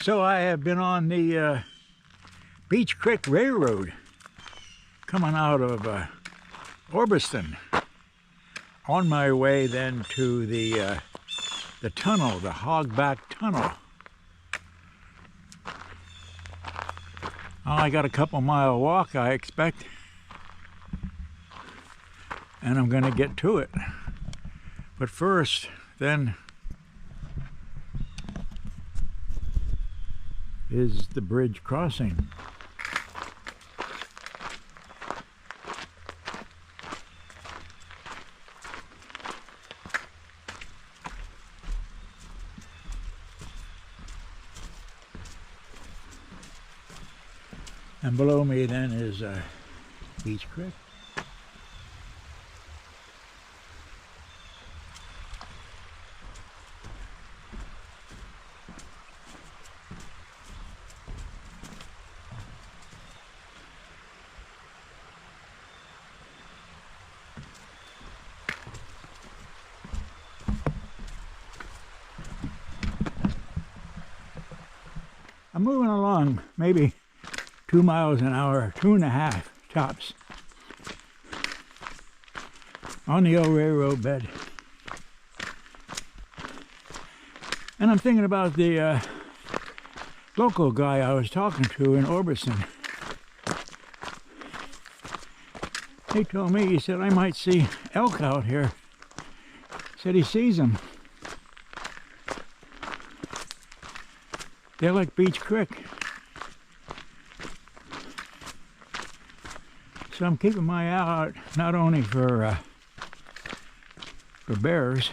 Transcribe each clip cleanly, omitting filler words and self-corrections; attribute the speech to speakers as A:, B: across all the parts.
A: So I have been on the Beech Creek Railroad coming out of Orbiston, on my way then to the tunnel, the Hogback Tunnel. I got a couple-mile walk, I expect, and I'm going to get to it. But first, then, is the bridge crossing. And below me then is Beech Creek. I'm moving along, maybe 2 miles an hour, 2.5 tops, on the old railroad bed. And I'm thinking about the local guy I was talking to in Orbiston. He told me, he said, I might see elk out here. He said he sees them. They're like Beech Creek. So I'm keeping my eye out not only for bears,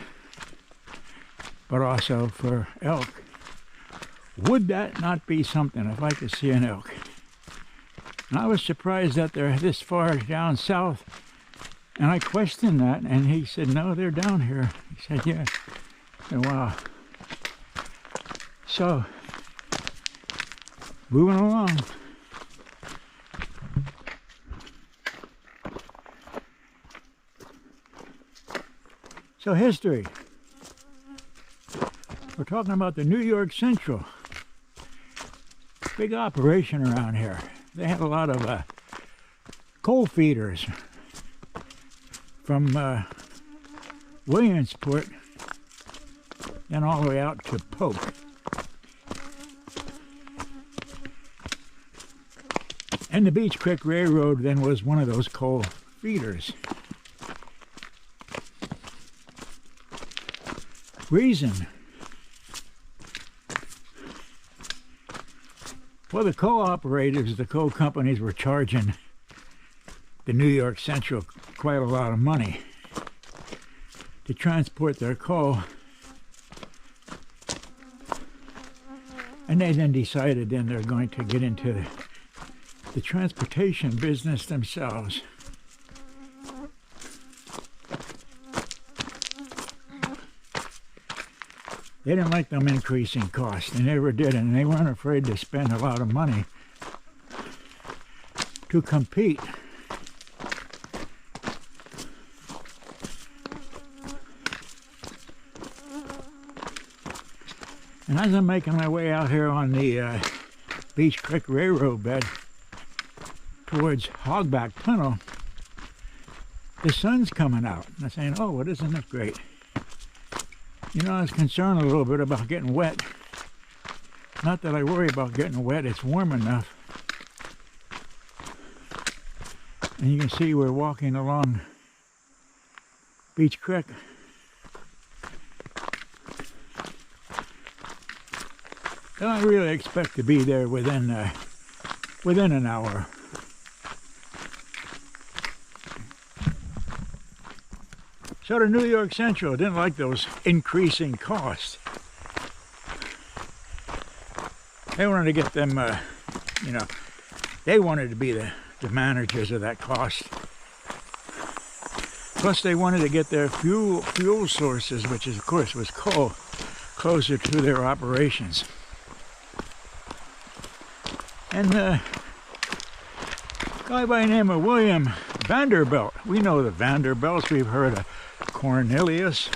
A: but also for elk. Would that not be something if I could see an elk? And I was surprised that they're this far down south, and I questioned that, and he said, no, they're down here. He said, yeah. I said, wow. So, moving along. So history. We're talking about the New York Central. Big operation around here. They had a lot of coal feeders from Williamsport and all the way out to Polk. And the Beech Creek Railroad then was one of those coal feeders. Reason. Well, the coal operators, the coal companies were charging the New York Central quite a lot of money to transport their coal. And they then decided then they're going to get into the transportation business themselves. They didn't like them increasing costs. They never did, and they weren't afraid to spend a lot of money to compete. And as I'm making my way out here on the Beech Creek Railroad bed towards Hogback Tunnel, the sun's coming out. And I'm saying, oh, well, isn't it great? You know, I was concerned a little bit about getting wet. Not that I worry about getting wet, it's warm enough. And you can see we're walking along Beech Creek. And I really expect to be there within an hour. So the New York Central didn't like those increasing costs. They wanted to get them, you know, they wanted to be the managers of that cost. Plus they wanted to get their fuel sources, which is, of course was coal, closer to their operations. And a guy by the name of William Vanderbilt. We know the Vanderbilts. We've heard of Cornelius.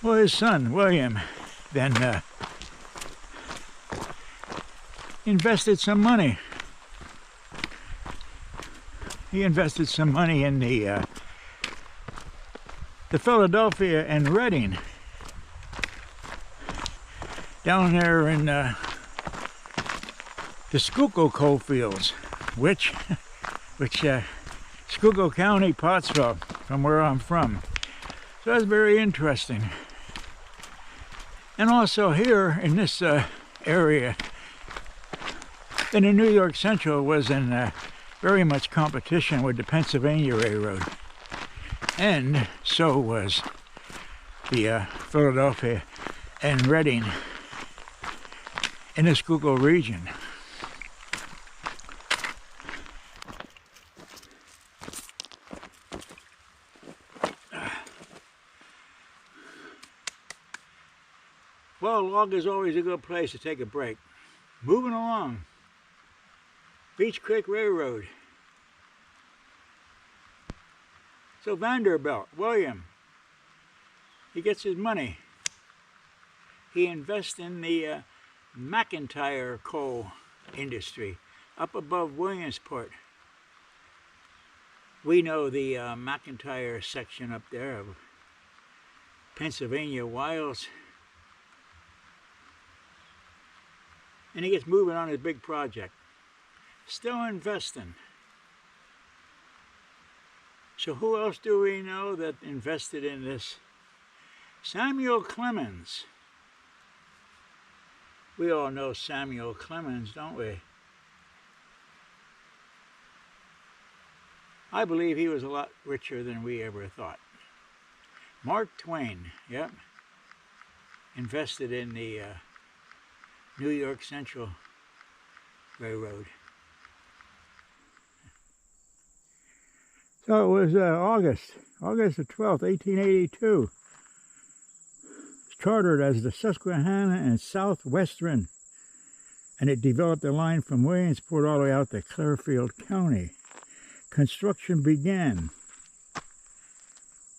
A: Well, his son, William, then invested some money. He invested some money in the Philadelphia and Reading, down there in the Schuylkill coal fields, which Schuylkill County, Pottsville, from where I'm from. So that's very interesting. And also here in this area, then the New York Central was in very much competition with the Pennsylvania Railroad. And so was the Philadelphia and Reading in the Schuylkill region. Well, a log is always a good place to take a break. Moving along. Beech Creek Railroad. So Vanderbilt, William, he gets his money. He invests in the McIntyre coal industry up above Williamsport. We know the McIntyre section up there of Pennsylvania Wilds. And he gets moving on his big project. Still investing. So who else do we know that invested in this? Samuel Clemens. We all know Samuel Clemens, don't we? I believe he was a lot richer than we ever thought. Mark Twain, yep, invested in the New York Central Railroad. So it was August the 12th, 1882. It's chartered as the Susquehanna and Southwestern, and it developed a line from Williamsport all the way out to Clearfield County. Construction began.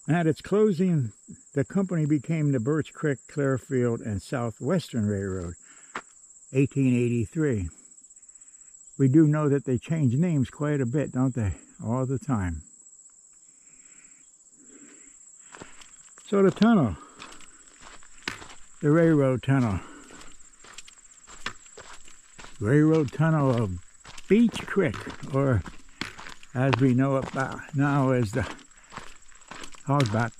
A: At its closing, the company became the Beech Creek, Clearfield, and Southwestern Railroad, 1883. We do know that they change names quite a bit, don't they? All the time. So the tunnel, the railroad tunnel of Beech Creek, or as we know it now as the Hogback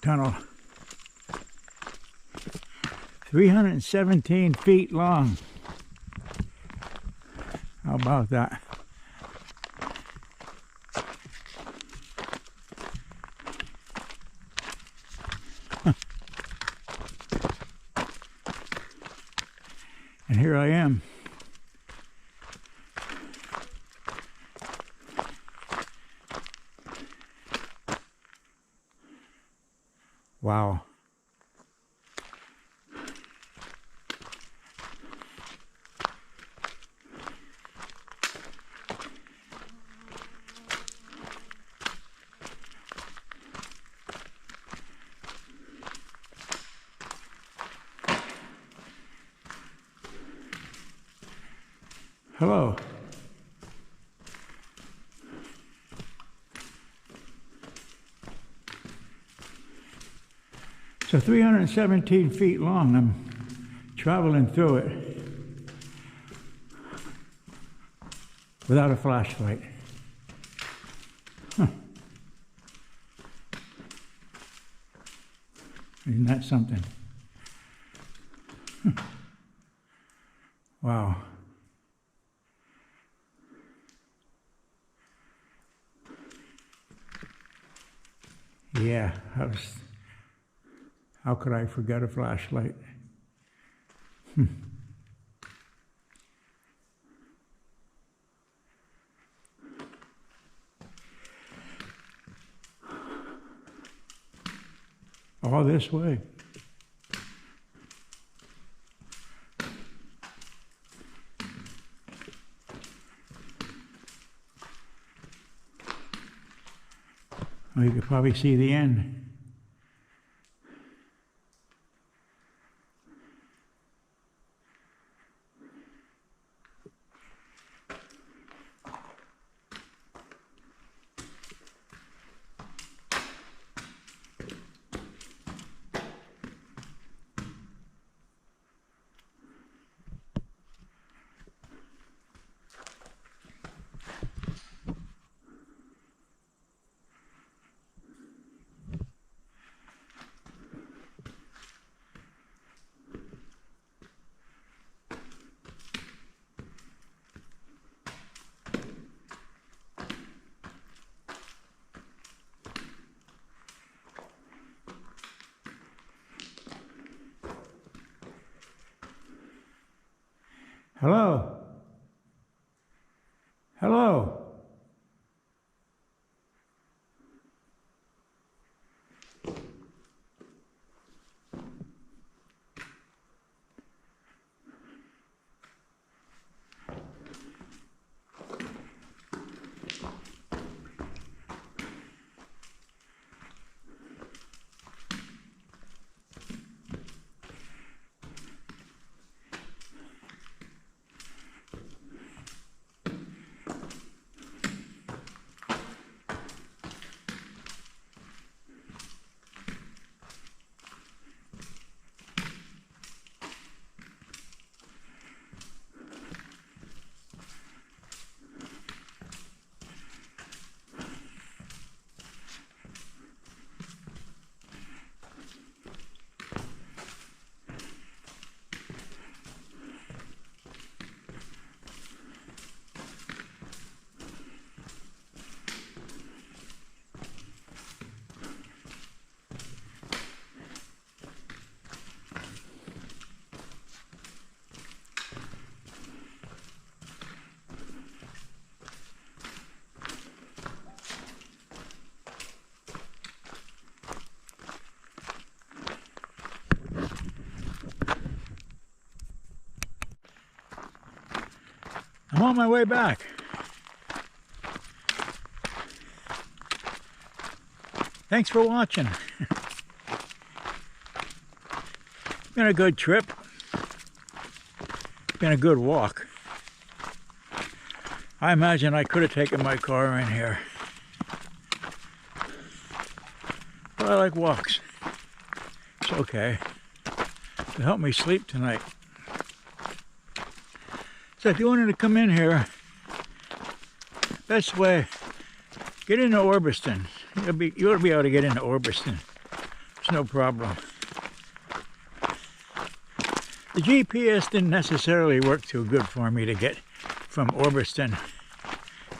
A: Tunnel. 317 feet long. How about that? And here I am. Wow. Hello. So 317 feet long, I'm traveling through it without a flashlight. Huh. Isn't that something? Huh. Wow. Yeah, how could I forget a flashlight? All this way. Well, you could probably see the end. Hello? Hello? I'm on my way back. Thanks for watching. Been a good trip. Been a good walk. I imagine I could have taken my car in here. But I like walks. It's okay. It'll help me sleep tonight. So if you wanted to come in here, best way, get into Orbiston. You ought to be able to get into Orbiston. It's no problem. The GPS didn't necessarily work too good for me to get from Orbiston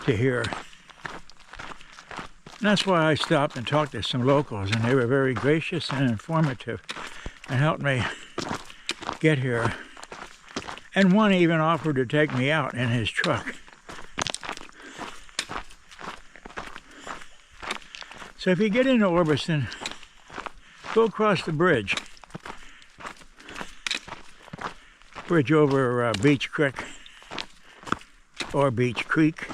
A: to here. And that's why I stopped and talked to some locals, and they were very gracious and informative and helped me get here. And one even offered to take me out in his truck. So if you get into Orbiston, go across the bridge. Bridge over Beech Creek or Beech Creek,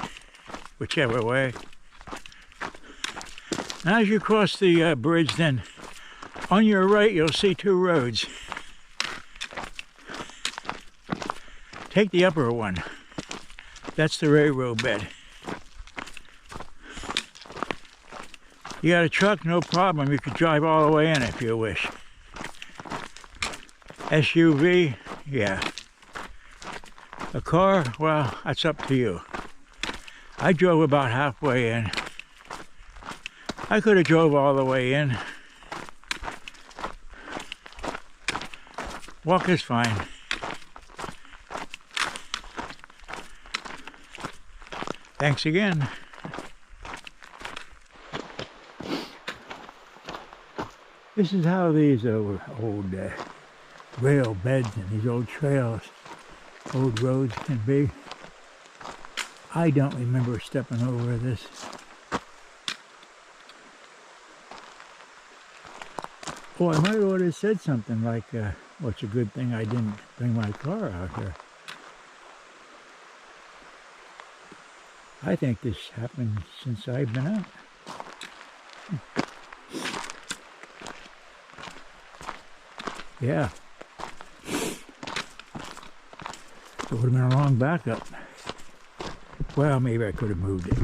A: whichever way. And as you cross the bridge, then on your right you'll see two roads. Take the upper one. That's the railroad bed. You got a truck, no problem. You could drive all the way in if you wish. SUV, yeah. A car, well, that's up to you. I drove about halfway in. I could have drove all the way in. Walk is fine. Thanks again. This is how these old rail beds and these old trails, old roads can be. I don't remember stepping over this. Oh, I might have said something like, well, it's a good thing I didn't bring my car out here. I think this happened since I've been out. Yeah. It would have been a long backup. Well, maybe I could have moved it.